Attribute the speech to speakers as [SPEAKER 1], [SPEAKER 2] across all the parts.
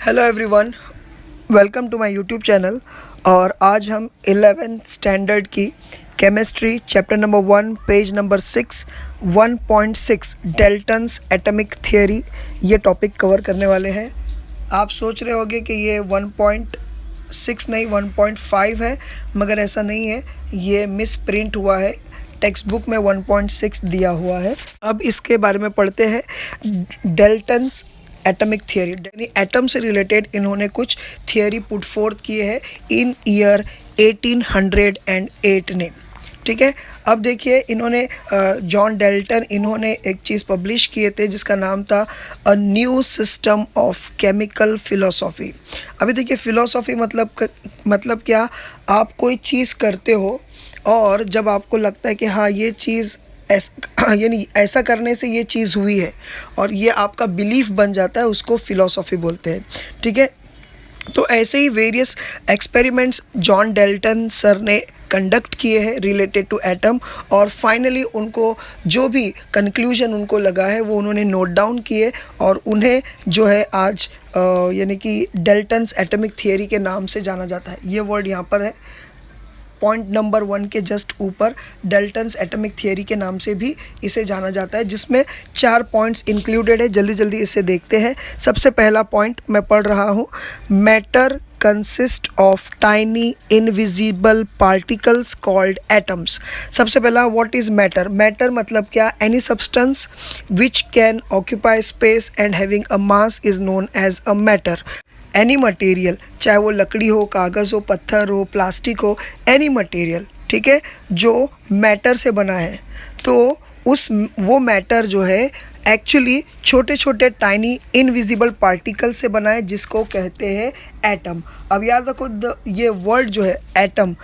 [SPEAKER 1] Hello everyone, welcome to my YouTube channel. और आज हम 11th स्टैंडर्ड की chemistry chapter number 1 page number 6 1.6 Dalton's atomic theory ये topic cover करने वाले हैं। आप सोच रहे होंगे कि ये 1.6 नहीं 1.5 है, मगर ऐसा नहीं है, ये मिस प्रिंट हुआ है। टेक्स्ट बुक में 1.6 दिया हुआ है। अब इसके बारे में पढ़ते हैं। डेल्टन्स एटॉमिक थियरी यानी एटम से रिलेटेड इन्होंने कुछ थियरी पुट फोर्थ किए हैं इन ईयर 1808 ने। ठीक है, अब देखिए इन्होंने जॉन डेल्टन इन्होंने एक चीज़ पब्लिश किए थे जिसका नाम था a new system of chemical philosophy. अभी देखिए फिलोसॉफी मतलब क्या, आप कोई चीज़ करते हो और जब आपको लगता है कि हाँ ये चीज़ यानी ऐसा करने से ये चीज़ हुई है और ये आपका बिलीफ बन जाता है, उसको फिलॉसफी बोलते हैं। ठीक है, तो ऐसे ही various experiments John Dalton sir ने कंडक्ट किए हैं रिलेटेड टू एटम, और फाइनली उनको जो भी कंक्लूजन उनको लगा है वो उन्होंने नोट डाउन किए और उन्हें जो है आज यानी कि डेल्टन्स एटॉमिक थियरी के नाम से जाना जाता है। ये वर्ड यहाँ पर है पॉइंट नंबर 1 के जस्ट ऊपर, डेल्टन्स एटॉमिक थियरी के नाम से भी इसे जाना जाता है, जिसमें 4 पॉइंट्स इंक्लूडेड है। जल्दी जल्दी इसे देखते हैं। सबसे पहला पॉइंट मैं पढ़ रहा हूँ, matter consist of tiny invisible particles called atoms. सबसे पहला, व्हाट इज़ मैटर? मैटर मतलब क्या? Any substance which can occupy space and having a mass is known as a matter. Any material, चाहे वो लकड़ी हो, कागज़ हो, पत्थर हो, प्लास्टिक हो, एनी मटेरियल, ठीक है, जो मैटर से बना है, तो वो मैटर जो है एक्चुअली छोटे छोटे टाइनी इनविजिबल पार्टिकल से बना है, जिसको कहते हैं एटम। अब याद रखो ये वर्ड जो है एटम,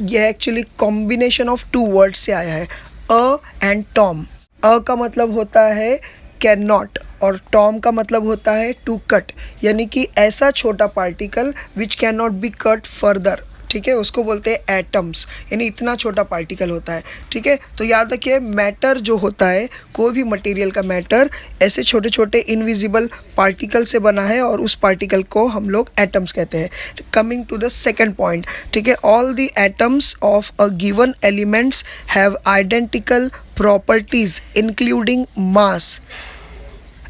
[SPEAKER 1] ये एक्चुअली कॉम्बिनेशन ऑफ 2 वर्ड से आया है, अ एंड टॉम। अ का मतलब होता है कैन नॉट और टॉम का मतलब होता है टू कट, यानी कि ऐसा छोटा particle which can not be cut further. ठीक है, उसको बोलते हैं एटम्स, यानी इतना छोटा पार्टिकल होता है। ठीक है, तो याद रखिए मैटर जो होता है, कोई भी मटेरियल का मैटर ऐसे छोटे छोटे इनविजिबल पार्टिकल से बना है और उस पार्टिकल को हम लोग एटम्स कहते हैं। Coming to the second point, ठीक है, all the atoms of a given elements have identical properties including mass.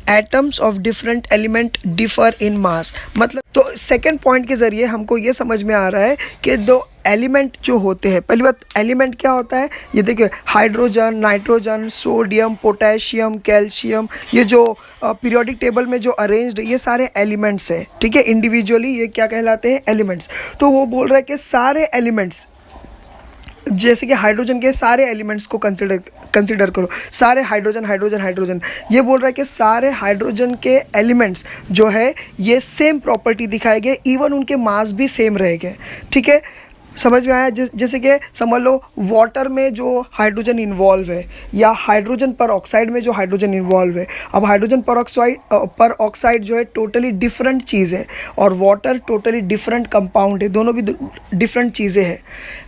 [SPEAKER 1] Atoms of different element differ in mass, मतलब तो सेकेंड पॉइंट के ज़रिए हमको ये समझ में आ रहा है कि दो एलिमेंट जो होते हैं, पहली बात एलिमेंट क्या होता है, ये देखिए hydrogen, nitrogen, sodium, potassium, calcium, ये जो पीरियोडिक टेबल में जो अरेंज्ड है ये सारे एलिमेंट्स हैं। ठीक है, इंडिविजुअली ये क्या कहलाते हैं? एलिमेंट्स। तो वो बोल रहा है कि सारे एलिमेंट्स, जैसे कि हाइड्रोजन के सारे एलिमेंट्स को कंसिडर करो, सारे हाइड्रोजन हाइड्रोजन हाइड्रोजन, ये बोल रहा है कि सारे हाइड्रोजन के एलिमेंट्स जो है ये सेम प्रॉपर्टी दिखाएंगे, इवन उनके मास भी सेम रहेंगे। ठीक है, समझ में आया? जैसे कि समझ लो वाटर में जो हाइड्रोजन इन्वॉल्व है या हाइड्रोजन पर ऑक्साइड में जो हाइड्रोजन इन्वॉल्व है। अब हाइड्रोजन पर ऑक्साइड जो है टोटली डिफरेंट चीज़ है और वाटर टोटली डिफरेंट कंपाउंड है, दोनों भी डिफरेंट चीज़ें हैं।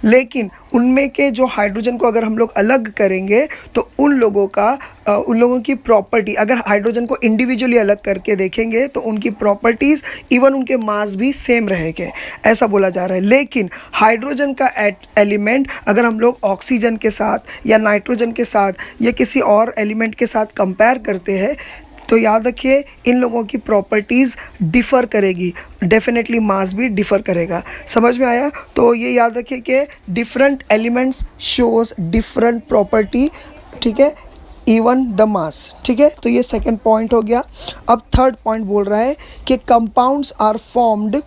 [SPEAKER 1] लेकिन उनमें के जो हाइड्रोजन को अगर हम लोग अलग करेंगे तो उन लोगों की प्रॉपर्टी, अगर हाइड्रोजन को इंडिविजुअली अलग करके देखेंगे तो उनकी प्रॉपर्टीज़ इवन उनके मास भी सेम रहेंगे, ऐसा बोला जा रहा है। लेकिन हाइड्रोजन का एलिमेंट अगर हम लोग ऑक्सीजन के साथ या नाइट्रोजन के साथ या किसी और एलिमेंट के साथ कंपेयर करते हैं तो याद रखिए इन लोगों की प्रॉपर्टीज़ डिफ़र करेगी, डेफिनेटली मास भी डिफ़र करेगा। समझ में आया? तो ये याद रखिए कि different elements shows different property, ठीक है, इवन द मास। ठीक है, तो ये सेकंड पॉइंट हो गया। अब थर्ड पॉइंट बोल रहा है कि compounds are formed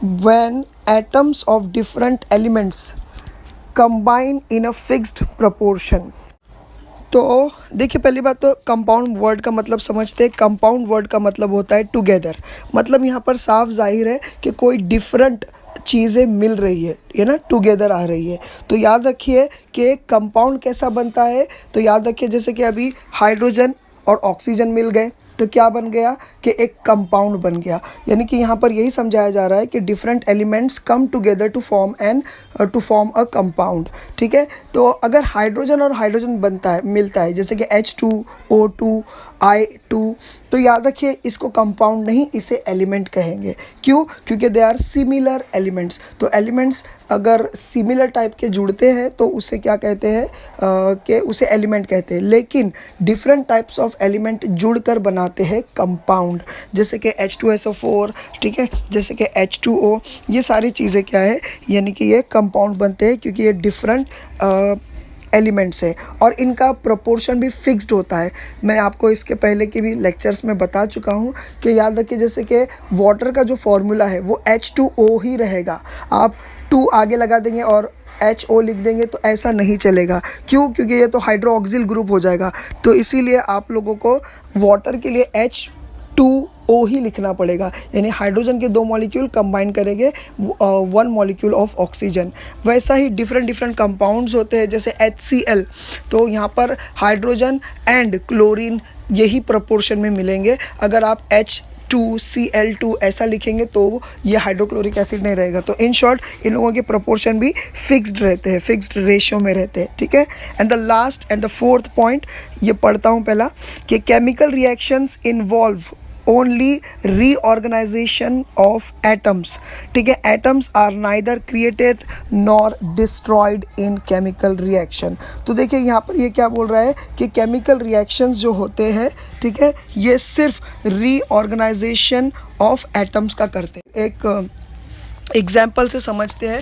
[SPEAKER 1] when atoms of different elements combine in a fixed proportion. तो देखिए पहली बात तो कंपाउंड वर्ड का मतलब समझते हैं। कंपाउंड वर्ड का मतलब होता है टुगेदर, मतलब यहाँ पर साफ जाहिर है कि कोई डिफरेंट चीज़ें मिल रही है ना, टुगेदर आ रही है। तो याद रखिए कि कंपाउंड कैसा बनता है, तो याद रखिए जैसे कि अभी हाइड्रोजन और ऑक्सीजन मिल गए तो क्या बन गया कि एक कंपाउंड बन गया, यानी कि यहाँ पर यही समझाया जा रहा है कि different elements come together to form a compound. ठीक है, तो अगर हाइड्रोजन और हाइड्रोजन मिलता है, जैसे कि H2O2 I2। तो याद रखिए इसको कंपाउंड नहीं, इसे एलिमेंट कहेंगे। क्यों? क्योंकि दे आर सिमिलर एलिमेंट्स। तो एलिमेंट्स अगर सिमिलर टाइप के जुड़ते हैं तो उसे क्या कहते हैं कि उसे एलिमेंट कहते हैं। लेकिन डिफरेंट टाइप्स ऑफ एलिमेंट जुड़कर बनाते हैं कंपाउंड, जैसे कि H2SO4, ठीक है, जैसे कि H2O। ये सारी चीज़ें क्या है, यानी कि ये कंपाउंड बनते हैं क्योंकि ये डिफरेंट एलिमेंट्स है और इनका प्रोपोर्शन भी फिक्स्ड होता है। मैं आपको इसके पहले के भी लेक्चर्स में बता चुका हूँ कि याद रखिए जैसे कि वाटर का जो फॉर्मूला है वो H2O ही रहेगा। आप 2 आगे लगा देंगे और HO लिख देंगे तो ऐसा नहीं चलेगा। क्यों? क्योंकि ये तो हाइड्रोक्सिल ग्रुप हो जाएगा। तो इसीलिए आप लोगों को वाटर के लिए H2O ही लिखना पड़ेगा, यानी हाइड्रोजन के 2 मॉलिक्यूल कंबाइन करेंगे 1 मॉलिक्यूल ऑफ ऑक्सीजन। वैसा ही डिफरेंट कंपाउंड्स होते हैं, जैसे HCl। तो यहाँ पर हाइड्रोजन एंड क्लोरीन यही प्रोपोर्शन में मिलेंगे। अगर आप H2Cl2 ऐसा लिखेंगे तो ये हाइड्रोक्लोरिक एसिड नहीं रहेगा। तो इन शॉर्ट इन लोगों के प्रोपोर्शन भी फिक्स्ड रहते हैं, फिक्स्ड रेशियो में रहते हैं, ठीक है। And the last and the fourth point ये पढ़ता हूँ पहला, कि chemical reactions involve only reorganisation of atoms, ठीक है। Atoms are neither created nor destroyed in chemical reaction. तो देखिए यहाँ पर ये क्या बोल रहा है कि केमिकल रिएक्शंस जो होते हैं, ठीक है, ये सिर्फ रीऑर्गेनाइजेशन ऑफ एटम्स का करते हैं। एक एग्जाम्पल से समझते हैं।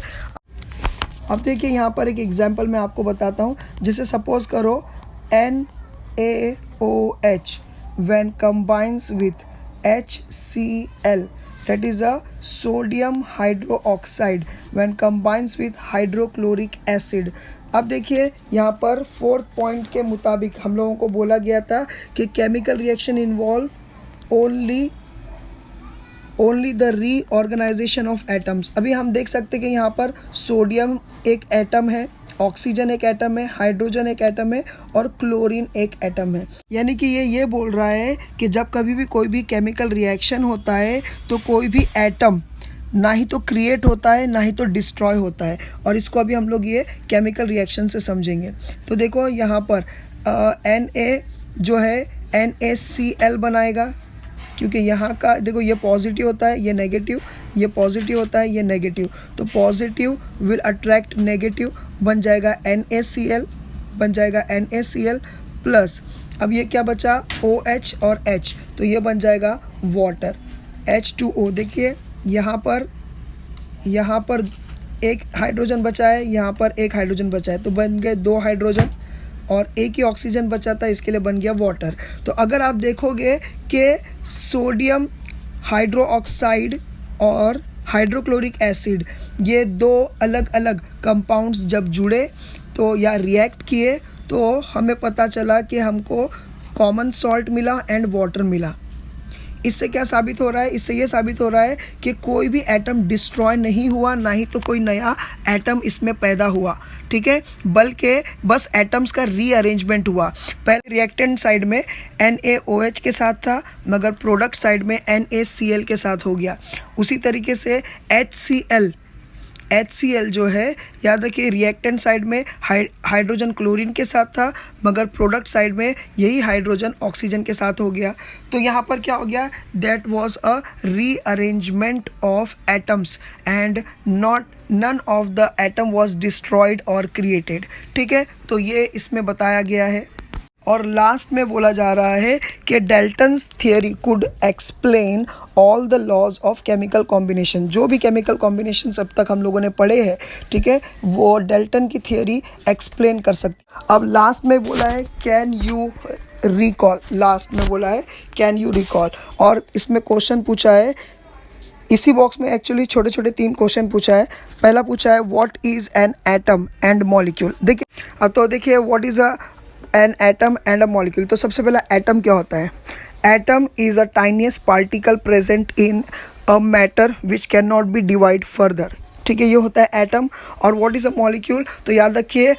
[SPEAKER 1] अब देखिए यहाँ पर एक एग्जाम्पल मैं आपको बताता हूँ। जैसे सपोज करो NaOH when combines with HCl, that is a sodium hydroxide, when combines with hydrochloric acid। अब देखिए यहाँ पर 4th पॉइंट के मुताबिक हम लोगों को बोला गया था कि chemical reaction involve only the reorganisation of atoms. अभी हम देख सकते हैं कि यहाँ पर सोडियम एक एटम है, ऑक्सीजन एक एटम है, हाइड्रोजन एक एटम है और क्लोरीन एक एटम है। यानी कि ये बोल रहा है कि जब कभी भी कोई भी केमिकल रिएक्शन होता है तो कोई भी एटम ना ही तो क्रिएट होता है ना ही तो डिस्ट्रॉय होता है। और इसको अभी हम लोग ये केमिकल रिएक्शन से समझेंगे। तो देखो यहाँ पर Na जो है NaCl बनाएगा, क्योंकि यहाँ का देखो ये पॉजिटिव होता है, ये नेगेटिव, ये पॉजिटिव होता है, ये नेगेटिव। तो पॉजिटिव विल अट्रैक्ट नेगेटिव, बन जाएगा NaCl, बन जाएगा NaCl प्लस। अब ये क्या बचा, OH और H, तो ये बन जाएगा वाटर, H2O। देखिए यहाँ पर एक हाइड्रोजन बचा है, यहाँ पर एक हाइड्रोजन बचा है, तो बन गए 2 हाइड्रोजन और एक ही ऑक्सीजन बचा था, इसके लिए बन गया वाटर। तो अगर आप देखोगे कि सोडियम हाइड्रोक्साइड और हाइड्रोक्लोरिक एसिड, ये 2 अलग अलग कंपाउंड्स जब जुड़े तो या रिएक्ट किए तो हमें पता चला कि हमको कॉमन सॉल्ट मिला एंड वाटर मिला। इससे क्या साबित हो रहा है, इससे ये साबित हो रहा है कि कोई भी एटम डिस्ट्रॉय नहीं हुआ, ना ही तो कोई नया एटम इसमें पैदा हुआ, ठीक है, बल्कि बस एटम्स का रीअरेंजमेंट हुआ। पहले रिएक्टेंट साइड में NaOH के साथ था, मगर प्रोडक्ट साइड में NaCl के साथ हो गया। उसी तरीके से HCl जो है, याद रखिए रिएक्टेंट साइड में हाइड्रोजन क्लोरीन के साथ था, मगर प्रोडक्ट साइड में यही हाइड्रोजन ऑक्सीजन के साथ हो गया। तो यहाँ पर क्या हो गया, that was a rearrangement of atoms and none of the atom was destroyed और क्रिएटेड, ठीक है। तो ये इसमें बताया गया है। और लास्ट में बोला जा रहा है कि Dalton's theory could explain all the laws of chemical combination. जो भी केमिकल कॉम्बिनेशन अब तक हम लोगों ने पढ़े हैं, ठीक है, वो डाल्टन की थियरी एक्सप्लेन कर सकती। अब लास्ट में बोला है कैन यू रिकॉल, लास्ट में बोला है कैन यू रिकॉल, और इसमें क्वेश्चन पूछा है। इसी बॉक्स में एक्चुअली छोटे छोटे 3 क्वेश्चन पूछा है। पहला पूछा है what is an atom and molecule. देखिए अब तो देखिए what is an atom and a molecule. तो सबसे पहला एटम क्या होता है। Atom is a tiniest particle present in a matter which can not be divide further, ठीक है, ये होता है एटम। और व्हाट इज़ अ मॉलिक्यूल, तो याद रखिए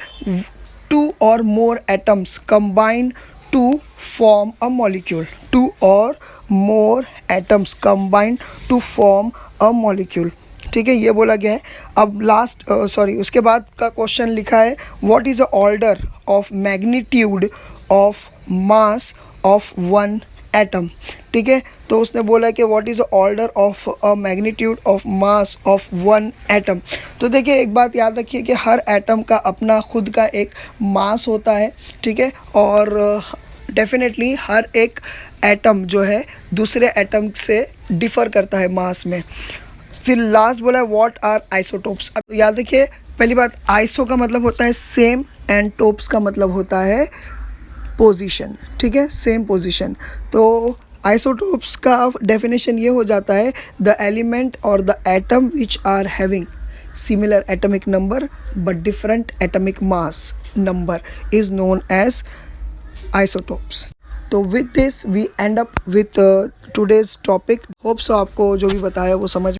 [SPEAKER 1] 2 or more atoms combine to form a molecule, 2 or more atoms combine to form a molecule, ठीक है, ये बोला गया है। अब लास्ट उसके बाद का क्वेश्चन लिखा है what is the order of magnitude of mass of one atom. ठीक है, तो उसने बोला कि what is the order of a magnitude of mass of one atom. तो देखिए एक बात याद रखिए कि हर एटम का अपना खुद का एक मास होता है। ठीक है, और डेफिनेटली हर एक एटम जो है दूसरे एटम से डिफ़र करता है मास में। फिर लास्ट बोला है व्हाट आर आइसोटोप्स। अब याद रखिए पहली बात, आइसो का मतलब होता है सेम एंड टोप्स का मतलब होता है पोजीशन। ठीक है, सेम पोजीशन। तो आइसोटोप्स का डेफिनेशन ये हो जाता है द एलिमेंट और the atom which are having similar atomic number but different atomic mass number is known as isotopes. तो with this we end up with today's topic. Hope so आपको जो भी बताया वो समझ